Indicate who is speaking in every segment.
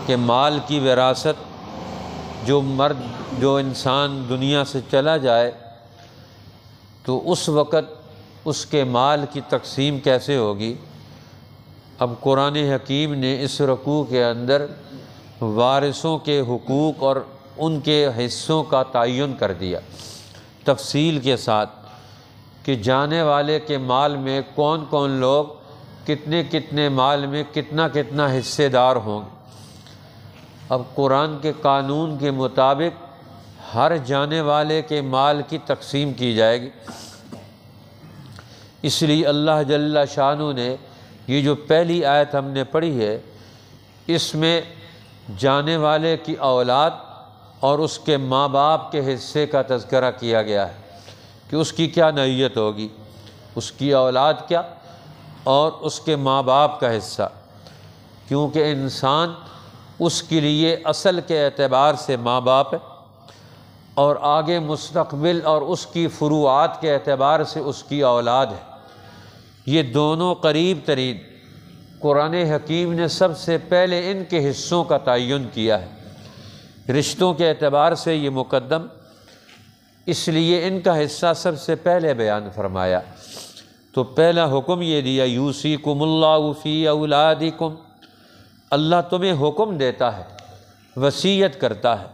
Speaker 1: کہ مال کی وراثت جو انسان دنیا سے چلا جائے تو اس وقت اس کے مال کی تقسیم کیسے ہوگی۔ اب قرآن حکیم نے اس رکوع کے اندر وارثوں کے حقوق اور ان کے حصوں کا تعین کر دیا تفصیل کے ساتھ کہ جانے والے کے مال میں کون کون لوگ کتنے کتنے مال میں کتنا کتنا حصے دار ہوں گے۔ اب قرآن کے قانون کے مطابق ہر جانے والے کے مال کی تقسیم کی جائے گی۔ اس لیے اللہ جل شانہ نے یہ جو پہلی آیت ہم نے پڑھی ہے اس میں جانے والے کی اولاد اور اس کے ماں باپ کے حصے کا تذکرہ کیا گیا ہے کہ اس کی کیا نوعیت ہوگی، اس کی اولاد کیا اور اس کے ماں باپ کا حصہ، کیونکہ انسان اس کے لیے اصل کے اعتبار سے ماں باپ ہے اور آگے مستقبل اور اس کی فروعات کے اعتبار سے اس کی اولاد ہے۔ یہ دونوں قریب ترین قرآن حکیم نے سب سے پہلے ان کے حصوں کا تعین کیا ہے، رشتوں کے اعتبار سے یہ مقدم، اس لیے ان کا حصہ سب سے پہلے بیان فرمایا۔ تو پہلا حکم یہ دیا یوصیکم اللہ فی اولادکم، اللہ تمہیں حکم دیتا ہے، وصیت کرتا ہے،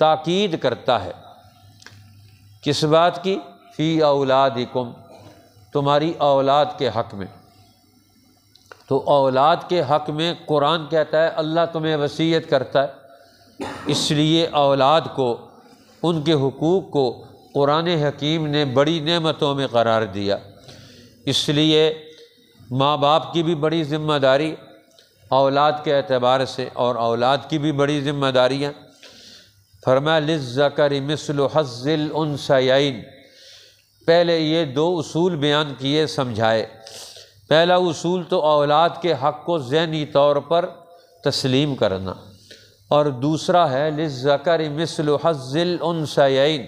Speaker 1: تاکید کرتا ہے، کس بات کی؟ فی اولادکم، تمہاری اولاد کے حق میں۔ تو اولاد کے حق میں قرآن کہتا ہے اللہ تمہیں وصیت کرتا ہے، اس لیے اولاد کو، ان کے حقوق کو قرآن حکیم نے بڑی نعمتوں میں قرار دیا۔ اس لیے ماں باپ کی بھی بڑی ذمہ داری اولاد کے اعتبار سے اور اولاد کی بھی بڑی ذمہ داریاں۔ فرمایا للذکر مثل حظ الانثیین، پہلے یہ دو اصول بیان کیے، سمجھائے۔ پہلا اصول تو اولاد کے حق کو ذہنی طور پر تسلیم کرنا، اور دوسرا ہے للذکر مثل حظ الانثیین،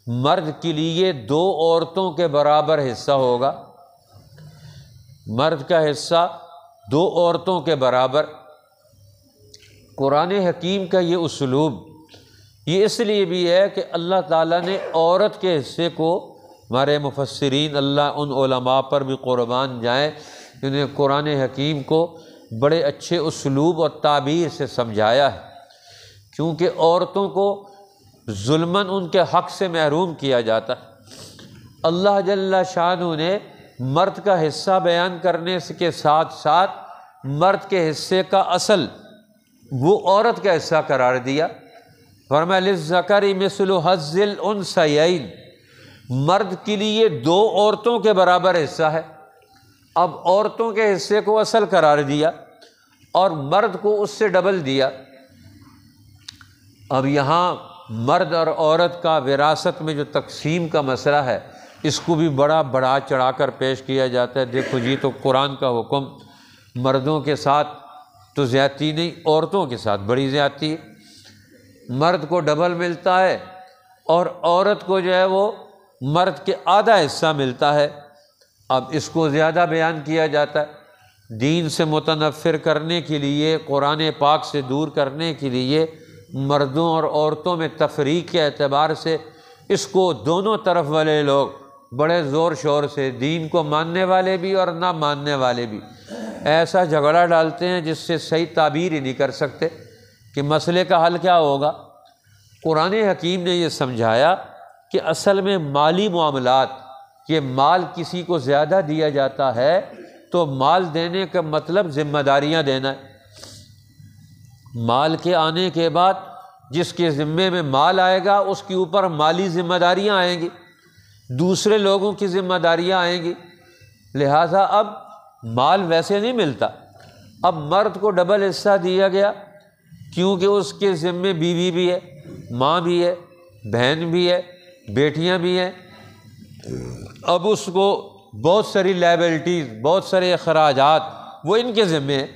Speaker 1: مرد کے لیے دو عورتوں کے برابر حصہ ہوگا، مرد کا حصہ دو عورتوں کے برابر۔ قرآن حکیم کا یہ اسلوب یہ اس لیے بھی ہے کہ اللہ تعالیٰ نے عورت کے حصے کو، ہمارے مفسرین اللہ ان علماء پر بھی قربان جائیں جنہوں نے قرآن حکیم کو بڑے اچھے اسلوب اور تعبیر سے سمجھایا ہے، کیونکہ عورتوں کو ظلماً ان کے حق سے محروم کیا جاتا ہے۔ اللہ جل شانہ نے مرد کا حصہ بیان کرنے کے ساتھ ساتھ مرد کے حصے کا اصل وہ عورت کا حصہ قرار دیا۔ فرمایا للذکر مثل حظ الانثیین، مرد کے لیے دو عورتوں کے برابر حصہ ہے۔ اب عورتوں کے حصے کو اصل قرار دیا اور مرد کو اس سے ڈبل دیا۔ اب یہاں مرد اور عورت کا وراثت میں جو تقسیم کا مسئلہ ہے اس کو بھی بڑا بڑھا چڑھا کر پیش کیا جاتا ہے۔ دیکھو جی، تو قرآن کا حکم مردوں کے ساتھ تو زیادتی نہیں، عورتوں کے ساتھ بڑی زیادتی ہے۔ مرد کو ڈبل ملتا ہے اور عورت کو جو ہے وہ مرد کے آدھا حصہ ملتا ہے۔ اب اس کو زیادہ بیان کیا جاتا ہے، دین سے متنفر کرنے کے لیے، قرآن پاک سے دور کرنے کے لیے، مردوں اور عورتوں میں تفریق کے اعتبار سے اس کو دونوں طرف والے لوگ بڑے زور شور سے، دین کو ماننے والے بھی اور نہ ماننے والے بھی، ایسا جھگڑا ڈالتے ہیں جس سے صحیح تعبیر ہی نہیں کر سکتے کہ مسئلے کا حل کیا ہوگا۔ قرآن حکیم نے یہ سمجھایا کہ اصل میں مالی معاملات، یہ مال کسی کو زیادہ دیا جاتا ہے تو مال دینے کا مطلب ذمہ داریاں دینا ہے۔ مال کے آنے کے بعد جس کے ذمے میں مال آئے گا اس کے اوپر مالی ذمہ داریاں آئیں گی، دوسرے لوگوں کی ذمہ داریاں آئیں گی۔ لہٰذا اب مال ویسے نہیں ملتا، اب مرد کو ڈبل حصہ دیا گیا کیونکہ اس کے ذمے بیوی بھی ہے، ماں بھی ہے، بہن بھی ہے، بیٹیاں بھی ہیں۔ اب اس کو بہت ساری لائبلٹیز، بہت سارے اخراجات وہ ان کے ذمے ہیں۔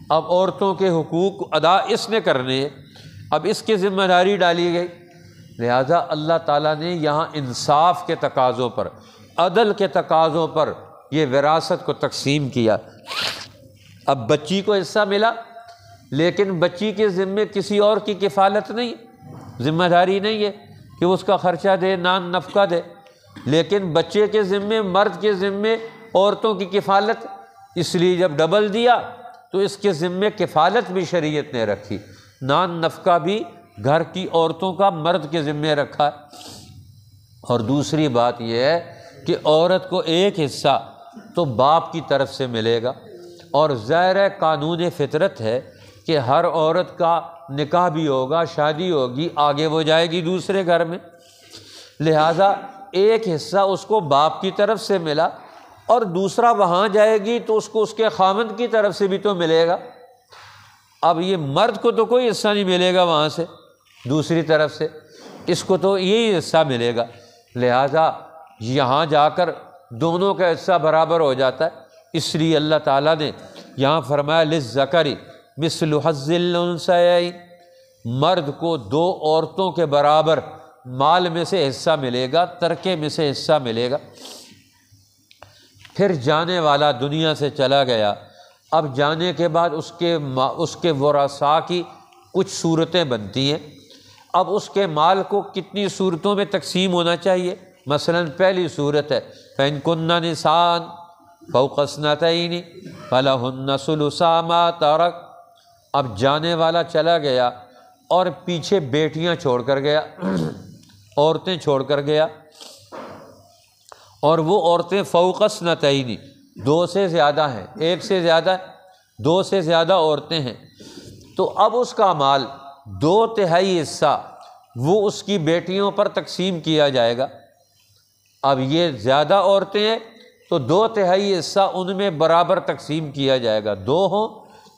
Speaker 1: اب عورتوں کے حقوق ادا اس نے کرنے ہیں، اب اس کی ذمہ داری ڈالی گئی۔ لہذا اللہ تعالیٰ نے یہاں انصاف کے تقاضوں پر، عدل کے تقاضوں پر یہ وراثت کو تقسیم کیا۔ اب بچی کو حصہ ملا لیکن بچی کے ذمے کسی اور کی کفالت نہیں، ذمہ داری نہیں ہے کہ اس کا خرچہ دے، نان نفقہ دے، لیکن بچے کے ذمے، مرد کے ذمے عورتوں کی کفالت، اس لیے جب ڈبل دیا تو اس کے ذمے کفالت بھی شریعت نے رکھی، نان نفقہ بھی گھر کی عورتوں کا مرد کے ذمے رکھا۔ اور دوسری بات یہ ہے کہ عورت کو ایک حصہ تو باپ کی طرف سے ملے گا، اور ظاہر قانون فطرت ہے کہ ہر عورت کا نکاح بھی ہوگا، شادی ہوگی، آگے وہ جائے گی دوسرے گھر میں، لہٰذا ایک حصہ اس کو باپ کی طرف سے ملا، اور دوسرا وہاں جائے گی تو اس کو اس کے خامند کی طرف سے بھی تو ملے گا۔ اب یہ مرد کو تو کوئی حصہ نہیں ملے گا وہاں سے دوسری طرف سے، اس کو تو یہی حصہ ملے گا، لہٰذا یہاں جا کر دونوں کا حصہ برابر ہو جاتا ہے۔ اس لیے اللہ تعالیٰ نے یہاں فرمایا للذکر مثل حظ الانثیین، مرد کو دو عورتوں کے برابر مال میں سے حصہ ملے گا، ترکے میں سے حصہ ملے گا۔ پھر جانے والا دنیا سے چلا گیا، اب جانے کے بعد اس کے ورثاء کی کچھ صورتیں بنتی ہیں۔ اب اس کے مال کو کتنی صورتوں میں تقسیم ہونا چاہیے؟ مثلا پہلی صورت ہے فَإِن كُنَّ نِسَاءً فَوْقَ اثْنَتَيْنِ فَلَهُنَّ ثُلُثَا مَا تَرَكَ۔ اب جانے والا چلا گیا اور پیچھے بیٹیاں چھوڑ کر گیا، عورتیں چھوڑ کر گیا، اور وہ عورتیں فوق اثنتین، دو سے زیادہ ہیں، ایک سے زیادہ، دو سے زیادہ عورتیں ہیں، تو اب اس کا مال 2/3 حصہ وہ اس کی بیٹیوں پر تقسیم کیا جائے گا۔ اب یہ زیادہ عورتیں ہیں تو 2/3 حصہ ان میں برابر تقسیم کیا جائے گا، 2 ہوں،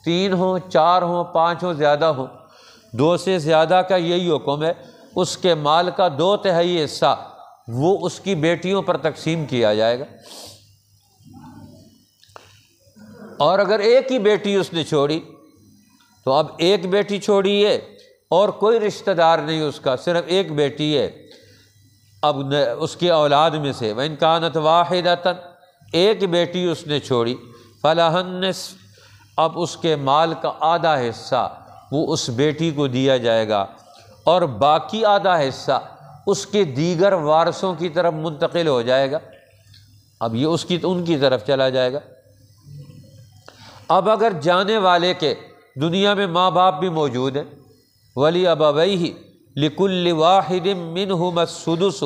Speaker 1: 3 ہوں، 4 ہوں، 5 ہوں، زیادہ ہوں، 2 سے زیادہ کا یہی حکم ہے، اس کے مال کا 2/3 حصہ وہ اس کی بیٹیوں پر تقسیم کیا جائے گا۔ اور اگر ایک ہی بیٹی اس نے چھوڑی تو اب ایک بیٹی چھوڑی ہے اور کوئی رشتہ دار نہیں اس کا، صرف ایک بیٹی ہے، اب اس کی اولاد میں سے وَإِن كَانَتْ وَاحِدَةً، ایک بیٹی اس نے چھوڑی، فَلَهَا النِّصْفُ، اب اس کے مال کا آدھا حصہ وہ اس بیٹی کو دیا جائے گا، اور باقی آدھا حصہ اس کے دیگر وارثوں کی طرف منتقل ہو جائے گا، اب یہ ان کی طرف چلا جائے گا۔ اب اگر جانے والے کے دنیا میں ماں باپ بھی موجود ہیں، وَلِأَبَوَيْهِ لِكُلِّ وَاحِدٍ مِّنْهُمَا السُّدُسُ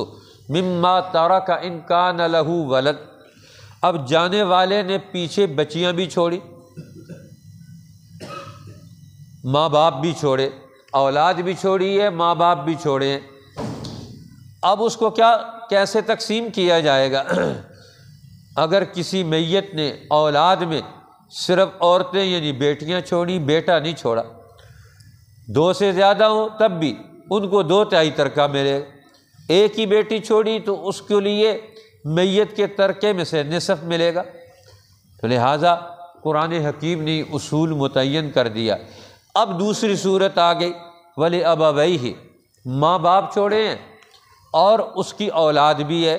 Speaker 1: مِمَّا تَرَكَ إِن كَانَ لَهُ وَلَدٌ، اب جانے والے نے پیچھے بچیاں بھی چھوڑی، ماں باپ بھی چھوڑے، اولاد بھی چھوڑی ہے، ماں باپ بھی چھوڑے ہیں، اب اس کو کیسے تقسیم کیا جائے گا؟ اگر کسی میت نے اولاد میں صرف عورتیں یعنی بیٹیاں چھوڑی، بیٹا نہیں چھوڑا، 2 سے زیادہ ہوں تب بھی ان کو 2/3 ترکہ ملے گا، ایک ہی بیٹی چھوڑی تو اس کے لیے میت کے ترکے میں سے نصف ملے گا۔ تو لہٰذا قرآن حکیم نے اصول متعین کر دیا۔ اب دوسری صورت آ گئی وَلِأَبَوَيْهِ، ماں باپ چھوڑے ہیں اور اس کی اولاد بھی ہے،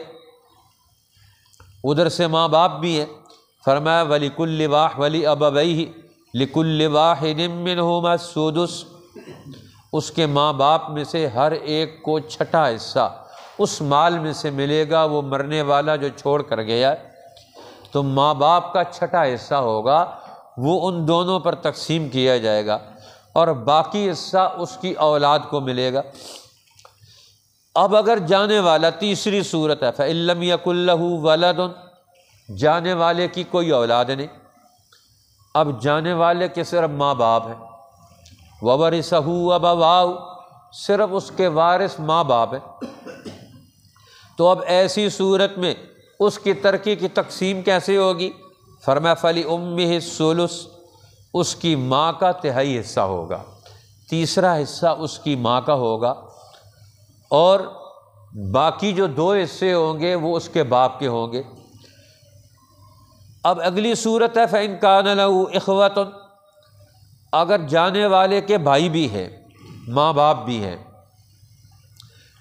Speaker 1: ادھر سے ماں باپ بھی ہیں، فرمایا وَلِأَبَوَيْهِ لِكُلِّ وَاحِدٍ مِّنْهُمَا السُّدُسُ، اس کے ماں باپ میں سے ہر ایک کو چھٹا حصہ اس مال میں سے ملے گا، وہ مرنے والا جو چھوڑ کر گیا ہے، تو ماں باپ کا چھٹا حصہ ہوگا، وہ ان دونوں پر تقسیم کیا جائے گا، اور باقی حصہ اس کی اولاد کو ملے گا۔ اب اگر جانے والا، تیسری صورت ہے فَإِن لَّمْ يَكُن لَّهُ وَلَدٌ، جانے والے کی کوئی اولاد نہیں، اب جانے والے کے صرف ماں باپ ہیں، وَوَرِثَهُ أَبَوَاهُ، صرف اس کے وارث ماں باپ ہیں، تو اب ایسی صورت میں اس کی ترکے کی تقسیم کیسے ہوگی؟ فرمایا فَلِأُمِّهِ الثُّلُثُ، اس کی ماں کا 1/3 حصہ ہوگا، تیسرا حصہ اس کی ماں کا ہوگا، اور باقی جو 2 حصے ہوں گے وہ اس کے باپ کے ہوں گے۔ اب اگلی صورت ہے فَإِن كَانَ لَهُ إِخْوَةٌ، اگر جانے والے کے بھائی بھی ہیں، ماں باپ بھی ہیں،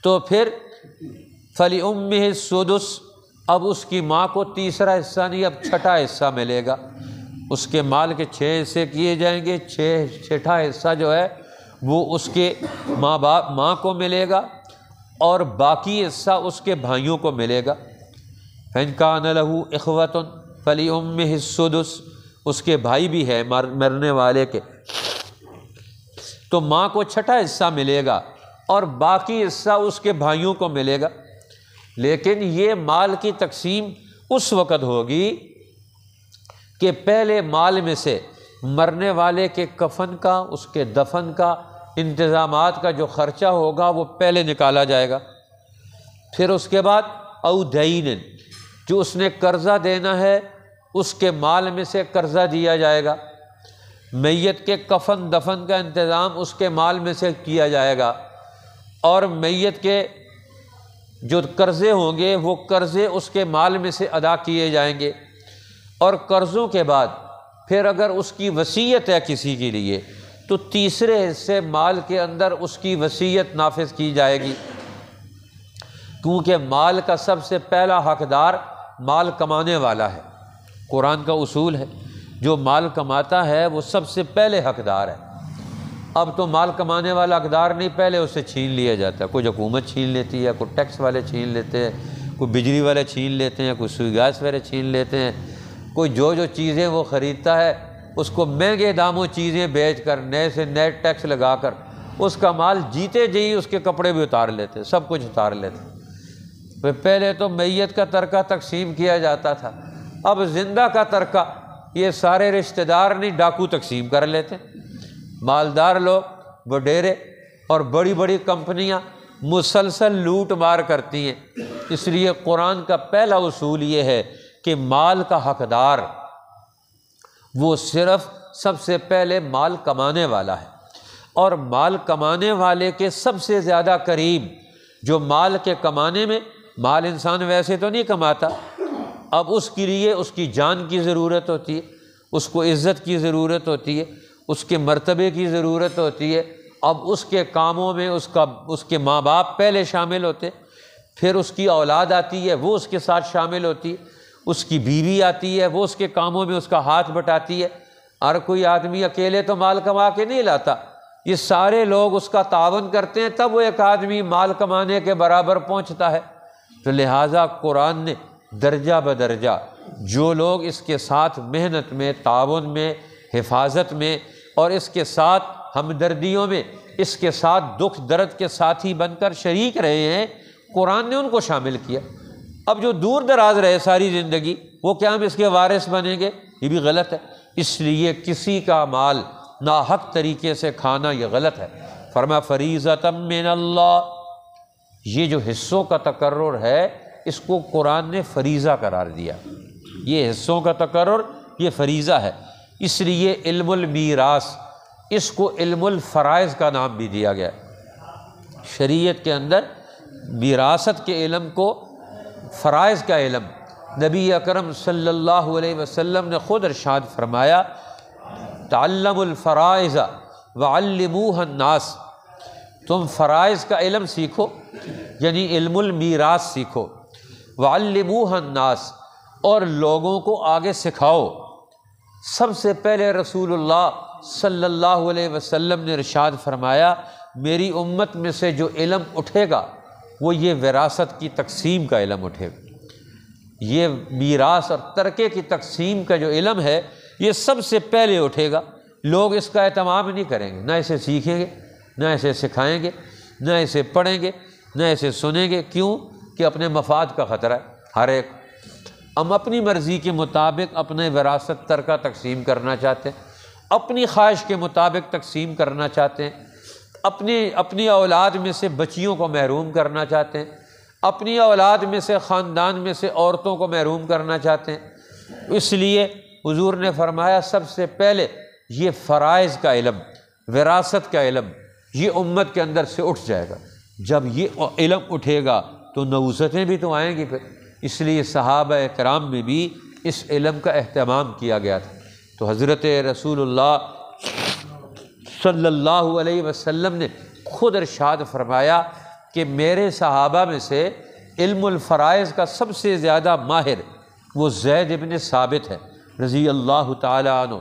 Speaker 1: تو پھر فَلِأُمِّهِ السُّدُسُ، اب اس کی ماں کو تیسرا حصہ نہیں، اب چھٹا حصہ ملے گا، اس کے مال کے 6 حصے کیے جائیں گے، چھٹا حصہ جو ہے وہ اس کے ماں کو ملے گا اور باقی حصہ اس کے بھائیوں کو ملے گا۔ فَإِنْ كَانَ لَهُ إِخْوَةٌ فَلِأُمِّهِ السُّدُسُ، اس کے بھائی بھی ہے مرنے والے کے، تو ماں کو چھٹا حصہ ملے گا اور باقی حصہ اس کے بھائیوں کو ملے گا۔ لیکن یہ مال کی تقسیم اس وقت ہوگی کہ پہلے مال میں سے مرنے والے کے کفن کا، اس کے دفن کا، انتظامات کا جو خرچہ ہوگا وہ پہلے نکالا جائے گا۔ پھر اس کے بعد او دین، جو اس نے قرضہ دینا ہے اس کے مال میں سے قرضہ دیا جائے گا۔ میت کے کفن دفن کا انتظام اس کے مال میں سے کیا جائے گا، اور میت کے جو قرضے ہوں گے وہ قرضے اس کے مال میں سے ادا کیے جائیں گے۔ اور قرضوں کے بعد پھر اگر اس کی وصیت ہے کسی کے لیے تو تیسرے حصے مال کے اندر اس کی وصیت نافذ کی جائے گی، کیونکہ مال کا سب سے پہلا حقدار مال کمانے والا ہے۔ قرآن کا اصول ہے جو مال کماتا ہے وہ سب سے پہلے حقدار ہے۔ اب تو مال کمانے والا حقدار نہیں، پہلے اسے چھین لیا جاتا ہے، کوئی حکومت چھین لیتی ہے، کوئی ٹیکس والے چھین لیتے ہیں، کوئی بجلی والے چھین لیتے ہیں، کوئی سوئی گیس والے چھین لیتے ہیں، کوئی جو چیزیں وہ خریدتا ہے اس کو مہنگے داموں چیزیں بیچ کر نئے سے نئے ٹیکس لگا کر اس کا مال جیتے جی اس کے کپڑے بھی اتار لیتے، سب کچھ اتار لیتے۔ پہلے تو میت کا ترکہ تقسیم کیا جاتا تھا، اب زندہ کا ترکہ یہ سارے رشتہ دار نہیں ڈاکو تقسیم کر لیتے۔ مالدار لوگ وڈیرے اور بڑی بڑی کمپنیاں مسلسل لوٹ مار کرتی ہیں۔ اس لیے قرآن کا پہلا اصول یہ ہے کہ مال کا حقدار وہ صرف سب سے پہلے مال کمانے والا ہے، اور مال کمانے والے کے سب سے زیادہ قریب جو مال کے کمانے میں، مال انسان ویسے تو نہیں کماتا، اب اس کے لیے اس کی جان کی ضرورت ہوتی ہے، اس کو عزت کی ضرورت ہوتی ہے، اس کے مرتبے کی ضرورت ہوتی ہے۔ اب اس کے کاموں میں اس کے ماں باپ پہلے شامل ہوتے، پھر اس کی اولاد آتی ہے وہ اس کے ساتھ شامل ہوتی ہے، اس کی بیوی آتی ہے وہ اس کے کاموں میں اس کا ہاتھ بٹاتی ہے۔ ہر کوئی آدمی اکیلے تو مال کما کے نہیں لاتا، یہ سارے لوگ اس کا تعاون کرتے ہیں تب وہ ایک آدمی مال کمانے کے برابر پہنچتا ہے۔ تو لہٰذا قرآن نے درجہ بدرجہ جو لوگ اس کے ساتھ محنت میں، تعاون میں، حفاظت میں اور اس کے ساتھ ہمدردیوں میں، اس کے ساتھ دکھ درد کے ساتھی بن کر شریک رہے ہیں، قرآن نے ان کو شامل کیا۔ اب جو دور دراز رہے ساری زندگی وہ کیا ہم اس کے وارث بنیں گے؟ یہ بھی غلط ہے۔ اس لیے کسی کا مال ناحق طریقے سے کھانا یہ غلط ہے۔ فرمایا فریضۃ من اللہ، یہ جو حصوں کا تقرر ہے اس کو قرآن نے فریضہ قرار دیا، یہ حصوں کا تقرر یہ فریضہ ہے۔ اس لیے علم المیراث اس کو علم الفرائض کا نام بھی دیا گیا۔ شریعت کے اندر وراثت کے علم کو فرائض کا علم، نبی اکرم صلی اللہ علیہ وسلم نے خود ارشاد فرمایا تعلموا الفرائض وعلموها الناس، تم فرائض کا علم سیکھو یعنی علم المیراث سیکھو، وعلموها الناس اور لوگوں کو آگے سکھاؤ۔ سب سے پہلے رسول اللہ صلی اللہ علیہ وسلم نے ارشاد فرمایا میری امت میں سے جو علم اٹھے گا وہ یہ وراثت کی تقسیم کا علم اٹھے گا۔ یہ میراث اور ترکے کی تقسیم کا جو علم ہے یہ سب سے پہلے اٹھے گا۔ لوگ اس کا اہتمام نہیں کریں گے، نہ اسے سیکھیں گے، نہ اسے سکھائیں گے، نہ اسے پڑھیں گے، نہ اسے سنیں گے۔ کیوں کہ اپنے مفاد کا خطرہ ہے ہر ایک۔ ہم اپنی مرضی کے مطابق اپنے وراثت ترکہ تقسیم کرنا چاہتے ہیں، اپنی خواہش کے مطابق تقسیم کرنا چاہتے ہیں، اپنی اولاد میں سے بچیوں کو محروم کرنا چاہتے ہیں، اپنی اولاد میں سے خاندان میں سے عورتوں کو محروم کرنا چاہتے ہیں۔ اس لیے حضور نے فرمایا سب سے پہلے یہ فرائض کا علم، وراثت کا علم یہ امت کے اندر سے اٹھ جائے گا۔ جب یہ علم اٹھے گا تو نوستیں بھی تو آئیں گی پھر۔ اس لیے صحابہ کرام میں بھی اس علم کا اہتمام کیا گیا تھا۔ تو حضرت رسول اللہ صلی اللہ علیہ وسلم نے خود ارشاد فرمایا کہ میرے صحابہ میں سے علم الفرائض کا سب سے زیادہ ماہر وہ زید ابن ثابت ہے رضی اللہ تعالی عنہ،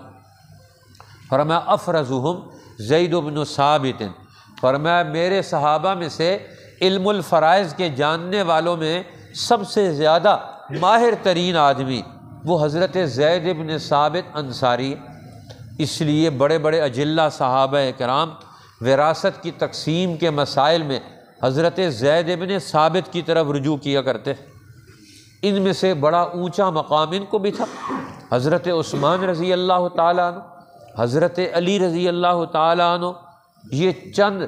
Speaker 1: فرمایا افرزہم زید بن ثابت، فرمایا میرے صحابہ میں سے علم الفرائض کے جاننے والوں میں سب سے زیادہ ماہر ترین آدمی وہ حضرت زید بن ثابت انصاری۔ اس لیے بڑے بڑے اجلہ صحابہ کرام وراثت کی تقسیم کے مسائل میں حضرت زید بن ثابت کی طرف رجوع کیا کرتے۔ ان میں سے بڑا اونچا مقام ان کو بھی تھا۔ حضرت عثمان رضی اللہ تعالیٰ عنہ، حضرت علی رضی اللہ تعالیٰ عنہ، یہ چند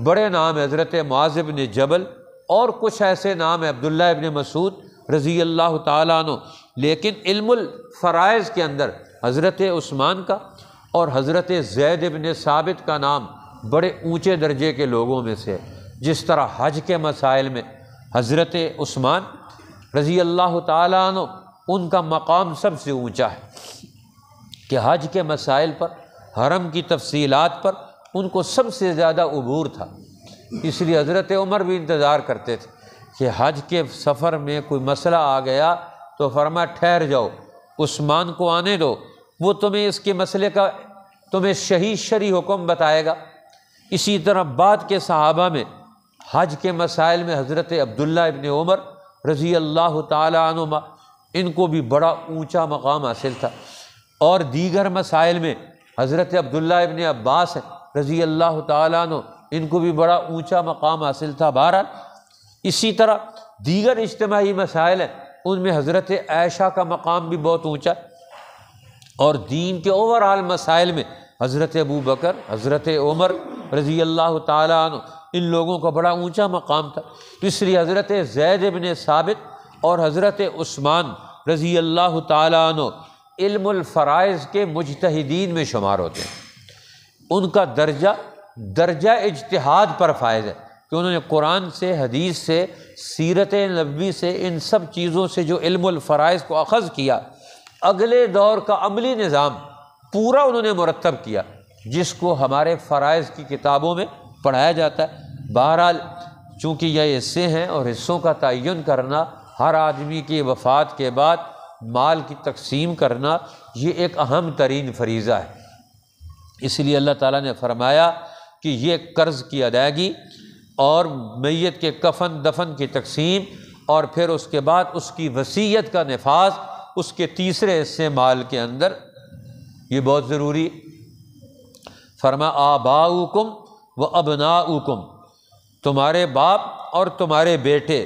Speaker 1: بڑے نام ہیں، حضرت معاذ بن جبل، اور کچھ ایسے نام ہیں، عبداللہ ابن مسعود رضی اللہ تعالیٰ عنہ۔ لیکن علم الفرائض کے اندر حضرت عثمان کا اور حضرت زید بن ثابت کا نام بڑے اونچے درجے کے لوگوں میں سے۔ جس طرح حج کے مسائل میں حضرت عثمان رضی اللہ تعالیٰ عنہ ان کا مقام سب سے اونچا ہے کہ حج کے مسائل پر، حرم کی تفصیلات پر ان کو سب سے زیادہ عبور تھا۔ اس لیے حضرت عمر بھی انتظار کرتے تھے کہ حج کے سفر میں کوئی مسئلہ آ گیا تو فرمایا ٹھہر جاؤ، عثمان کو آنے دو، وہ تمہیں اس کے مسئلے کا تمہیں شرعی حکم بتائے گا۔ اسی طرح بعد کے صحابہ میں حج کے مسائل میں حضرت عبداللہ ابن عمر رضی اللہ تعالی عنہما، ان کو بھی بڑا اونچا مقام حاصل تھا، اور دیگر مسائل میں حضرت عبداللہ ابن عباس رضی اللہ تعالی عنہ، ان کو بھی بڑا اونچا مقام حاصل تھا۔ بہرحال اسی طرح دیگر اجتماعی مسائل ہیں، ان میں حضرت عائشہ کا مقام بھی بہت اونچا، اور دین کے اوورآل مسائل میں حضرت ابو بکر، حضرت عمر رضی اللہ تعالی عنہ، ان لوگوں کا بڑا اونچا مقام تھا۔ اس لیے حضرت زید بن ثابت اور حضرت عثمان رضی اللہ تعالی عنہ علم الفرائض کے مجتہدین میں شمار ہوتے ہیں۔ ان کا درجہ اجتہاد پر فائز ہے کہ انہوں نے قرآن سے، حدیث سے، سیرت نبوی سے، ان سب چیزوں سے جو علم الفرائض کو اخذ کیا، اگلے دور کا عملی نظام پورا انہوں نے مرتب کیا، جس کو ہمارے فرائض کی کتابوں میں پڑھایا جاتا ہے۔ بہرحال چونکہ یہ حصے ہیں، اور حصوں کا تعین کرنا، ہر آدمی کی وفات کے بعد مال کی تقسیم کرنا، یہ ایک اہم ترین فریضہ ہے۔ اس لیے اللہ تعالیٰ نے فرمایا کہ یہ قرض کی ادائیگی اور میت کے کفن دفن کی تقسیم، اور پھر اس کے بعد اس کی وصیت کا نفاذ اس کے تیسرے حصے مال کے اندر، یہ بہت ضروری۔ فرمایا آباؤکم و ابناؤکم، تمہارے باپ اور تمہارے بیٹے،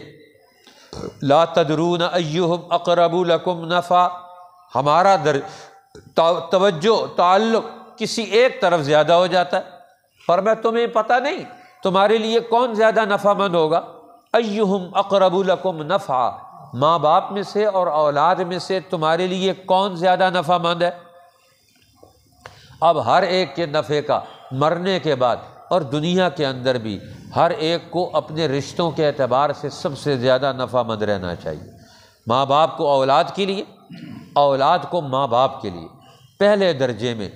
Speaker 1: لا تدرون ایہم اقرب لکم نفعا، ہمارا توجہ تعلق کسی ایک طرف زیادہ ہو جاتا ہے۔ فرمایا تمہیں پتہ نہیں تمہارے لیے کون زیادہ نفع مند ہوگا۔ ایہم اقرب لکم نفعا، ماں باپ میں سے اور اولاد میں سے تمہارے لیے کون زیادہ نفع مند ہے۔ اب ہر ایک کے نفع کا مرنے کے بعد اور دنیا کے اندر بھی ہر ایک کو اپنے رشتوں کے اعتبار سے سب سے زیادہ نفع مند رہنا چاہیے۔ ماں باپ کو اولاد کے لیے، اولاد کو ماں باپ کے لیے پہلے درجے میں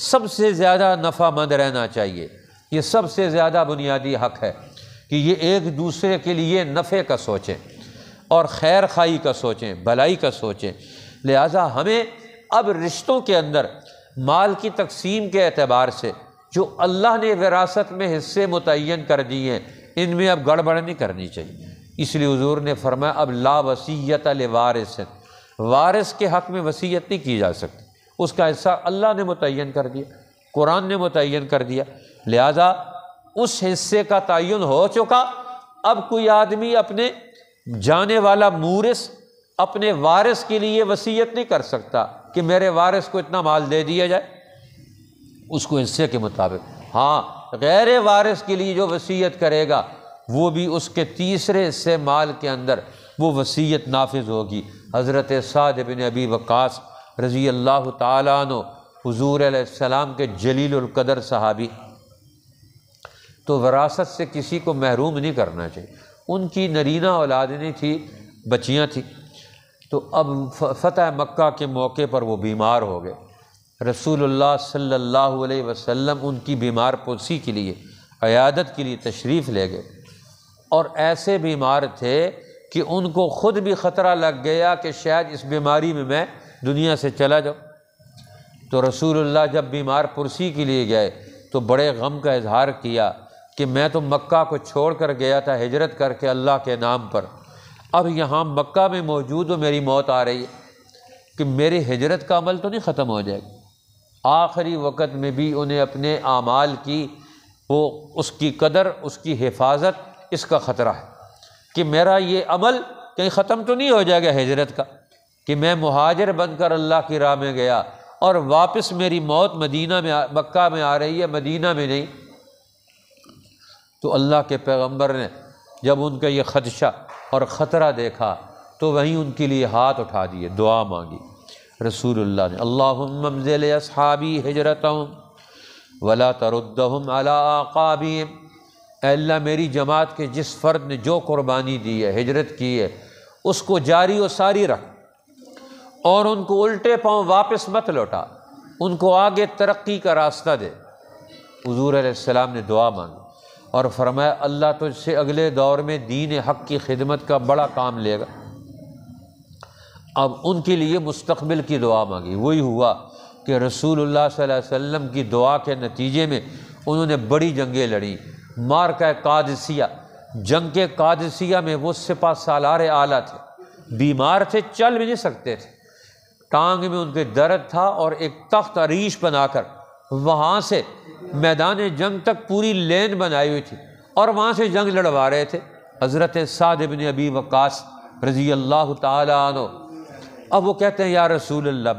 Speaker 1: سب سے زیادہ نفع مند رہنا چاہیے۔ یہ سب سے زیادہ بنیادی حق ہے کہ یہ ایک دوسرے کے لیے نفع کا سوچیں اور خیر خواہی کا سوچیں، بھلائی کا سوچیں۔ لہٰذا ہمیں اب رشتوں کے اندر مال کی تقسیم کے اعتبار سے جو اللہ نے وراثت میں حصے متعین کر دیے ہیں، ان میں اب گڑبڑ نہیں کرنی چاہیے۔ اس لیے حضور نے فرمایا اب لا وصیت لوارث، وارث کے حق میں وصیت نہیں کی جا سکتی، اس کا حصہ اللہ نے متعین کر دیا، قرآن نے متعین کر دیا۔ لہذا اس حصے کا تعین ہو چکا، اب کوئی آدمی اپنے جانے والا مورث اپنے وارث کے لیے وصیت نہیں کر سکتا کہ میرے وارث کو اتنا مال دے دیا جائے اس کو حصے کے مطابق۔ ہاں غیر وارث کے لیے جو وصیت کرے گا وہ بھی اس کے تیسرے حصے مال کے اندر وہ وصیت نافذ ہوگی۔ حضرت سعد بن ابی وقاص رضی اللہ تعالیٰ عنہ حضور علیہ السلام کے جلیل القدر صحابی، تو وراثت سے کسی کو محروم نہیں کرنا چاہیے۔ ان کی نرینہ اولاد نہیں تھی، بچیاں تھیں، تو اب فتح مکہ کے موقع پر وہ بیمار ہو گئے۔ رسول اللہ صلی اللہ علیہ وسلم ان کی بیمار پرسی کے لیے، عیادت کے لیے تشریف لے گئے، اور ایسے بیمار تھے کہ ان کو خود بھی خطرہ لگ گیا کہ شاید اس بیماری میں دنیا سے چلا جاؤں۔ تو رسول اللہ جب بیمار پرسی کے لیے گئے تو بڑے غم کا اظہار کیا کہ میں تو مکہ کو چھوڑ کر گیا تھا ہجرت کر کے اللہ کے نام پر، اب یہاں مکہ میں موجود ہو میری موت آ رہی ہے، کہ میری ہجرت کا عمل تو نہیں ختم ہو جائے گا۔ آخری وقت میں بھی انہیں اپنے اعمال کی وہ اس کی قدر، اس کی حفاظت، اس کا خطرہ ہے کہ میرا یہ عمل کہیں ختم تو نہیں ہو جائے گا ہجرت کا، کہ میں مہاجر بن کر اللہ کی راہ میں گیا اور واپس میری موت مدینہ میں مکہ میں آ رہی ہے، مدینہ میں نہیں۔ تو اللہ کے پیغمبر نے جب ان کا یہ خدشہ اور خطرہ دیکھا تو وہیں ان کے لیے ہاتھ اٹھا دیے، دعا مانگی رسول اللہ نے، اللہم امزل اصحابی ہجرتہم ولا تردہم علی اعقابہم، اے اللہ میری جماعت کے جس فرد نے جو قربانی دی ہے، ہجرت کی ہے، اس کو جاری و ساری رکھ اور ان کو الٹے پاؤں واپس مت لوٹا، ان کو آگے ترقی کا راستہ دے۔ حضور علیہ السلام نے دعا مانگی اور فرمایا اللہ تجھ سے اگلے دور میں دین حق کی خدمت کا بڑا کام لے گا۔ اب ان کے لیے مستقبل کی دعا مانگی، وہی ہوا کہ رسول اللہ صلی اللہ علیہ وسلم کی دعا کے نتیجے میں انہوں نے بڑی جنگیں لڑیں۔ مارکہ قادسیہ، جنگ قادسیہ میں وہ سپہ سالار اعلیٰ تھے، بیمار تھے، چل بھی نہیں سکتے تھے، ٹانگ میں ان کے درد تھا، اور ایک تخت عریش بنا کر وہاں سے میدان جنگ تک پوری لین بنائی ہوئی تھی اور وہاں سے جنگ لڑوا رہے تھے حضرت سعد بن ابی وقاص رضی اللہ تعالیٰ عنہ۔ اب وہ کہتے ہیں یا رسول اللہ،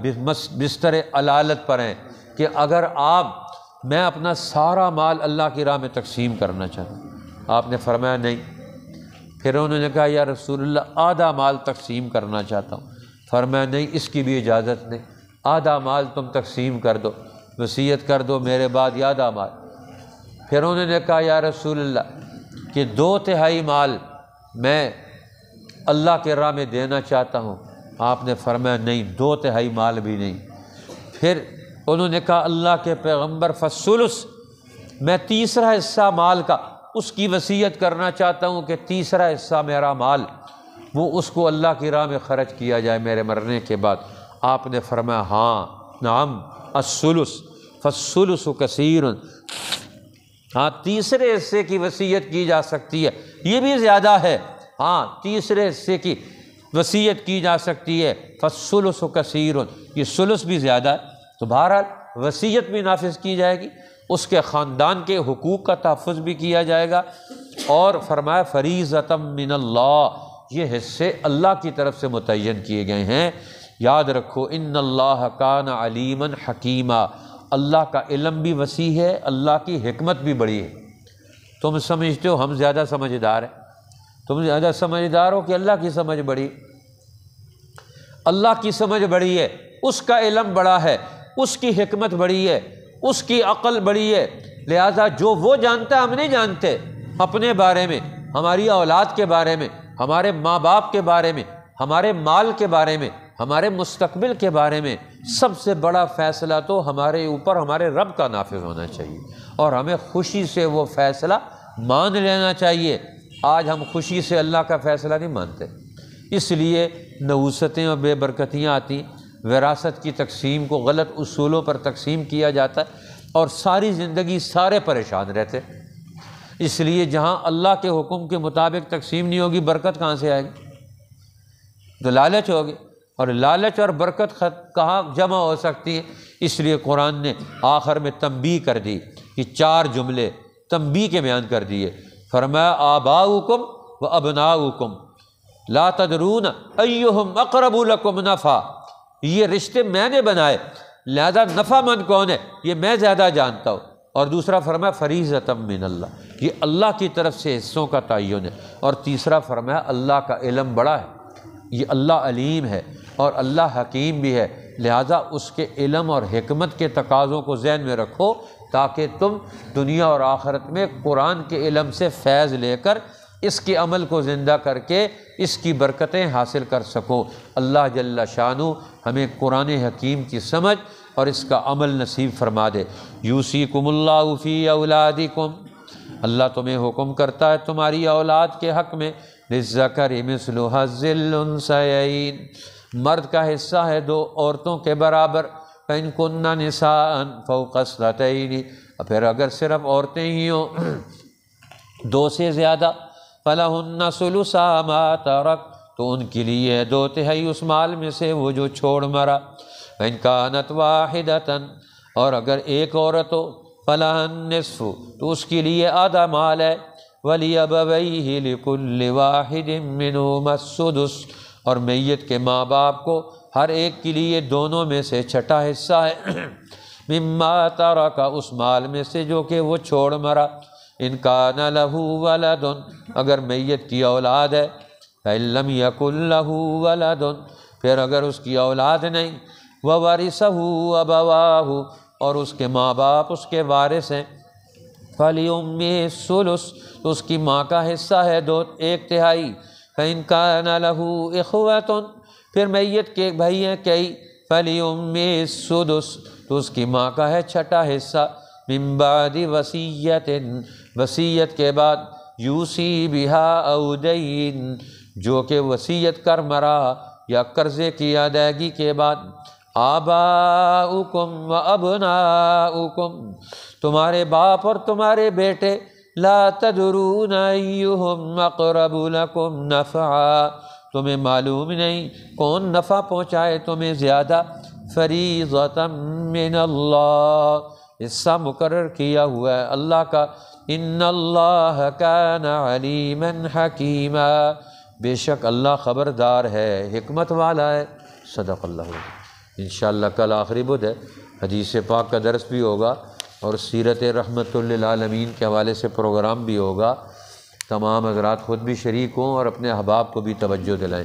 Speaker 1: بستر علالت پر ہیں کہ اگر میں اپنا سارا مال اللہ کی راہ میں تقسیم کرنا چاہتا ہوں۔ آپ نے فرمایا نہیں۔ پھر انہوں نے کہا یا رسول اللہ آدھا مال تقسیم کرنا چاہتا ہوں۔ فرمایا نہیں، اس کی بھی اجازت نہیں، آدھا مال تم تقسیم کر دو، وصیت کر دو میرے بعد آدھا مال۔ پھر انہوں نے کہا یا رسول اللہ کہ 2/3 مال میں اللہ کے راہ میں دینا چاہتا ہوں۔ آپ نے فرمایا نہیں، 2/3 مال بھی نہیں۔ پھر انہوں نے کہا اللہ کے پیغمبر فالثلث، میں تیسرا حصہ مال کا اس کی وصیت کرنا چاہتا ہوں کہ تیسرا حصہ میرا مال وہ اس کو اللہ کی راہ میں خرچ کیا جائے میرے مرنے کے بعد۔ آپ نے فرمایا ہاں نعم الثلث فالثلث کثیر، ہاں تیسرے حصے کی وصیت کی جا سکتی ہے، یہ بھی زیادہ ہے، ہاں تیسرے حصے کی وصیت کی جا سکتی ہے، فالثلث کثیر، یہ ثلث بھی زیادہ ہے۔ تو بہرحال وصیت بھی نافذ کی جائے گی، اس کے خاندان کے حقوق کا تحفظ بھی کیا جائے گا، اور فرمایا فریضۃ من اللہ، یہ حصے اللہ کی طرف سے متعین کیے گئے ہیں۔ یاد رکھو ان اللہ کان علیما حکیما، اللہ کا علم بھی وسیع ہے، اللہ کی حکمت بھی بڑی ہے۔ تم سمجھتے ہو ہم زیادہ سمجھدار ہیں، تم زیادہ سمجھدار ہو کہ اللہ کی سمجھ بڑی؟ اللہ کی سمجھ بڑی ہے، اس کا علم بڑا ہے، اس کی حکمت بڑی ہے، اس کی عقل بڑی ہے، لہذا جو وہ جانتا ہے ہم نہیں جانتے، اپنے بارے میں، ہماری اولاد کے بارے میں، ہمارے ماں باپ کے بارے میں، ہمارے مال کے بارے میں، ہمارے مستقبل کے بارے میں، سب سے بڑا فیصلہ تو ہمارے اوپر ہمارے رب کا نافذ ہونا چاہیے، اور ہمیں خوشی سے وہ فیصلہ مان لینا چاہیے۔ آج ہم خوشی سے اللہ کا فیصلہ نہیں مانتے، اس لیے نحوستیں اور بے برکتیاں آتی، وراثت کی تقسیم کو غلط اصولوں پر تقسیم کیا جاتا ہے، اور ساری زندگی سارے پریشان رہتے۔ اس لیے جہاں اللہ کے حکم کے مطابق تقسیم نہیں ہوگی، برکت کہاں سے آئے گی؟ تو لالچ ہوگی، اور لالچ اور برکت کہاں جمع ہو سکتی ہے؟ اس لیے قرآن نے آخر میں تنبیہ کر دی، یہ 4 جملے تنبیہ کے بیان کر دیے۔ فرمایا آباؤکم و ابناؤکم لا تدرون ایہم اقرب لکم نفعا، یہ رشتے میں نے بنائے، لہذا نفع مند کون ہے یہ میں زیادہ جانتا ہوں۔ اور دوسرا فرمایا فریضۃ من اللہ، یہ اللہ کی طرف سے حصوں کا تعین ہے۔ اور تیسرا فرمایا اللہ کا علم بڑا ہے، یہ اللہ علیم ہے اور اللہ حکیم بھی ہے، لہذا اس کے علم اور حکمت کے تقاضوں کو ذہن میں رکھو تاکہ تم دنیا اور آخرت میں قرآن کے علم سے فیض لے کر اس کے عمل کو زندہ کر کے اس کی برکتیں حاصل کر سکو۔ اللہ جل شانہ ہمیں قرآن حکیم کی سمجھ اور اس کا عمل نصیب فرما دے۔ یوصیکم اللہ فی اولادکم، اللہ تمہیں حکم کرتا ہے تمہاری اولاد کے حق میں، للذکر مثل حظ الانثیین، مرد کا حصہ ہے 2 عورتوں کے برابر، فَإِن كُنَّ نِسَاءً فَوْقَ اثْنَتَيْنِ، پھر اگر صرف عورتیں ہی ہوں 2 سے زیادہ، فَلَهُنَّ ثُلُثَا مَا تَرَكَ، تو ان کے لیے 2/3 اس مال میں سے وہ جو چھوڑ مرا۔ فَإِن كَانَتْ وَاحِدَةً، اور اگر ایک عورت ہو، فَلَهَا النِّصْفُ، تو اس کے لیے آدھا مال ہے۔ وَلِأَبَوَيْهِ لِكُلِّ وَاحِدٍ مِّنْهُمَا السُّدُسُ، اور میت کے ماں باپ کو ہر ایک کے لیے دونوں میں سے چھٹا حصہ ہے مما ترک، اس مال میں سے جو کہ وہ چھوڑ مرا۔ ان کان لہ ولد، اگر میت کی اولاد ہے، فإن لم یکن لہ ولد، پھر اگر اس کی اولاد نہیں، وورثہ ابواہ، اور اس کے ماں باپ اس کے وارث ہیں، فلأمہ الثلث، تو اس کی ماں کا حصہ ہے 1/3۔ فإن کان لہ اخوۃ، پھر میت کے بھائی ہیں کئی، فلأمہ السدس، تو اس کی ماں کا ہے چھٹا حصہ، من بعد وصیت، وصیت کے بعد، یوصی بہا او دین، جو کہ وصیت کر مرا یا قرضے کی ادائیگی کے بعد۔ آباؤکم و ابناؤکم، تمہارے باپ اور تمہارے بیٹے، لا تدرون ایہم اقرب لکم نفعا، تمہیں معلوم نہیں کون نفع پہنچائے تمہیں زیادہ، فریضۃ من اللہ، حصہ مقرر کیا ہوا ہے اللہ کا، ان اللہ کان علیما حکیما، بے شک اللہ خبردار ہے، حکمت والا ہے۔ صدق اللہ العظیم۔ انشاءاللہ کل آخری بدھ ہے، حدیث پاک کا درس بھی ہوگا اور سیرت رحمت للعالمین کے حوالے سے پروگرام بھی ہوگا۔ تمام حضرات خود بھی شریک ہوں اور اپنے احباب کو بھی توجہ دلائیں۔